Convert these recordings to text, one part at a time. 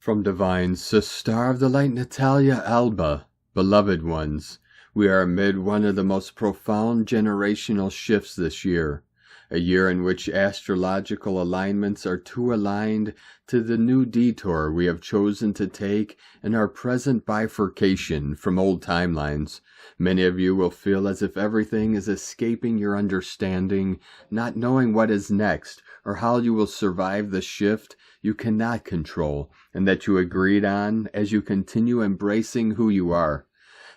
From Divine Sister of the Light Natalia Alba, beloved ones, we are amid one of the most profound generational shifts this year, a year in which astrological alignments are too aligned to the new detour we have chosen to take in our present bifurcation from old timelines. Many of you will feel as if everything is escaping your understanding, not knowing what is next or how you will survive the shift you cannot control, and that you agreed on as you continue embracing who you are.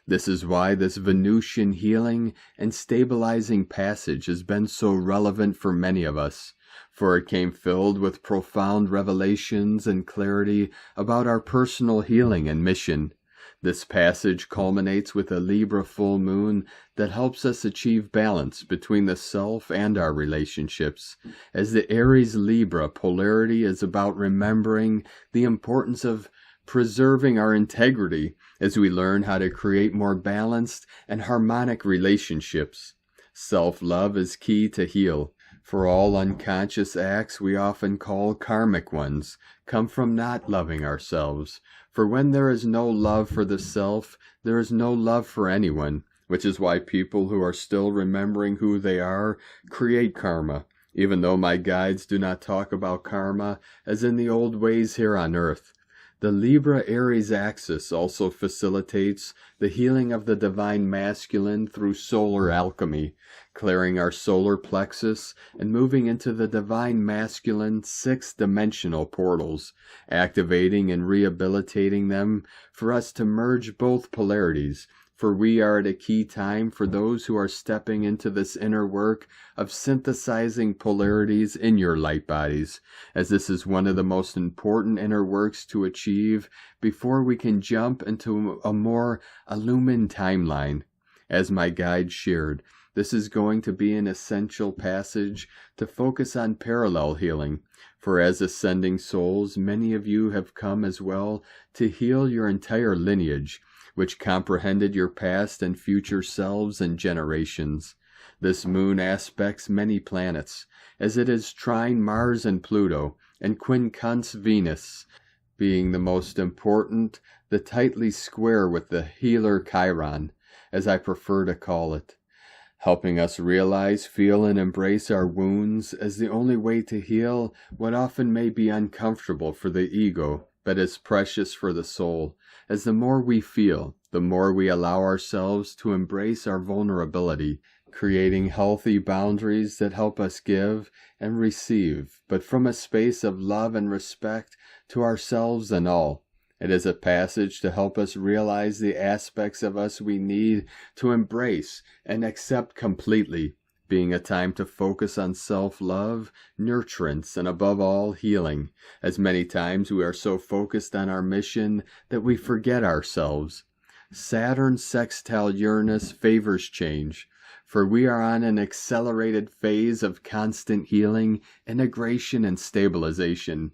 This is why this Venusian healing and stabilizing passage has been so relevant for many of us, for it came filled with profound revelations and clarity about our personal healing and mission. This passage culminates with a Libra Full Moon that helps us achieve balance between the self and our relationships, as the Aries-Libra polarity is about remembering the importance of preserving our integrity as we learn how to create more balanced and harmonic relationships. Self-love is key to heal, for all unconscious acts we often call karmic ones come from not loving ourselves. For when there is no love for the self, there is no love for anyone, which is why people who are still remembering who they are create karma, even though my guides do not talk about karma as in the old ways here on earth. The Libra-Aries axis also facilitates the healing of the divine masculine through solar alchemy, clearing our solar plexus and moving into the divine masculine sixth-dimensional portals, activating and rehabilitating them for us to merge both polarities. For we are at a key time for those who are stepping into this inner work of synthesizing polarities in your light bodies, as this is one of the most important inner works to achieve before we can jump into a more illumined timeline. As my guide shared, this is going to be an essential passage to focus on parallel healing, for as ascending souls, many of you have come as well to heal your entire lineage, which comprehended your past and future selves and generations. This moon aspects many planets, as it is trine Mars and Pluto, and quincunx Venus, being the most important, the tightly square with the healer Chiron, as I prefer to call it, helping us realize, feel, and embrace our wounds as the only way to heal what often may be uncomfortable for the ego, but is precious for the soul, as the more we feel, the more we allow ourselves to embrace our vulnerability, creating healthy boundaries that help us give and receive, but from a space of love and respect to ourselves and all. It is a passage to help us realize the aspects of us we need to embrace and accept completely, being a time to focus on self-love, nurturance, and above all, healing, as many times we are so focused on our mission that we forget ourselves. Saturn sextile Uranus favors change, for we are on an accelerated phase of constant healing, integration, and stabilization.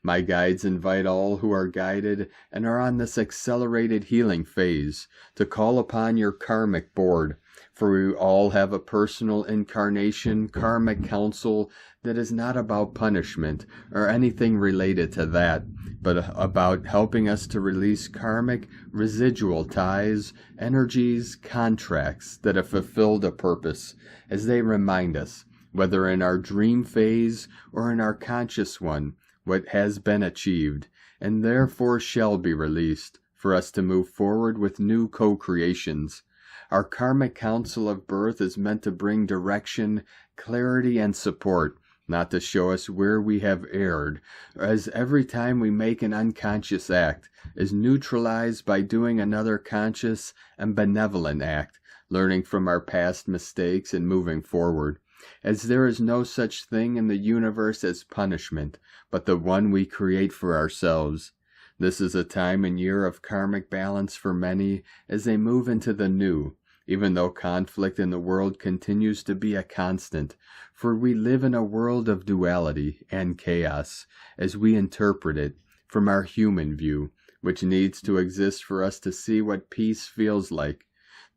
My guides invite all who are guided and are on this accelerated healing phase to call upon your karmic board, for we all have a personal incarnation Karmic Council that is not about punishment or anything related to that, but about helping us to release karmic residual ties, energies, contracts that have fulfilled a purpose, as they remind us, whether in our dream phase or in our conscious one, what has been achieved, and therefore shall be released, for us to move forward with new co-creations. Our Karmic Council of Birth is meant to bring direction, clarity, and support, not to show us where we have erred, as every time we make an unconscious act is neutralized by doing another conscious and benevolent act, learning from our past mistakes and moving forward, as there is no such thing in the universe as punishment, but the one we create for ourselves. This is a time and year of karmic balance for many as they move into the new, even though conflict in the world continues to be a constant, for we live in a world of duality and chaos as we interpret it from our human view, which needs to exist for us to see what peace feels like.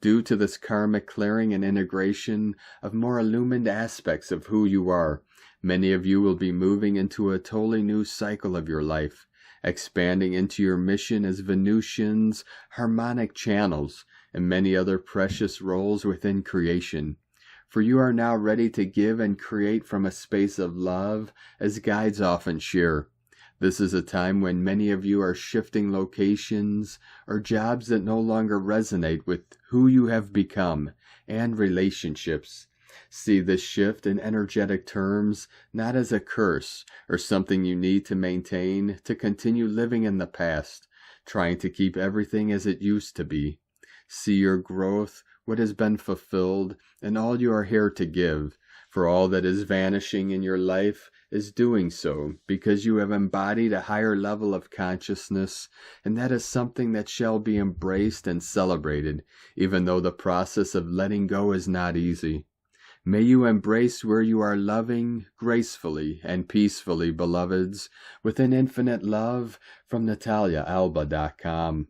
Due to this karmic clearing and integration of more illumined aspects of who you are, many of you will be moving into a totally new cycle of your life, expanding into your mission as Venusians, harmonic channels, and many other precious roles within creation. For you are now ready to give and create from a space of love, as guides often share. This is a time when many of you are shifting locations or jobs that no longer resonate with who you have become, and relationships. See this shift in energetic terms not as a curse or something you need to maintain to continue living in the past, trying to keep everything as it used to be. See your growth, what has been fulfilled, and all you are here to give, for all that is vanishing in your life is doing so because you have embodied a higher level of consciousness, and that is something that shall be embraced and celebrated, even though the process of letting go is not easy. May you embrace where you are loving gracefully and peacefully, beloveds, with an infinite love from NataliaAlba.com.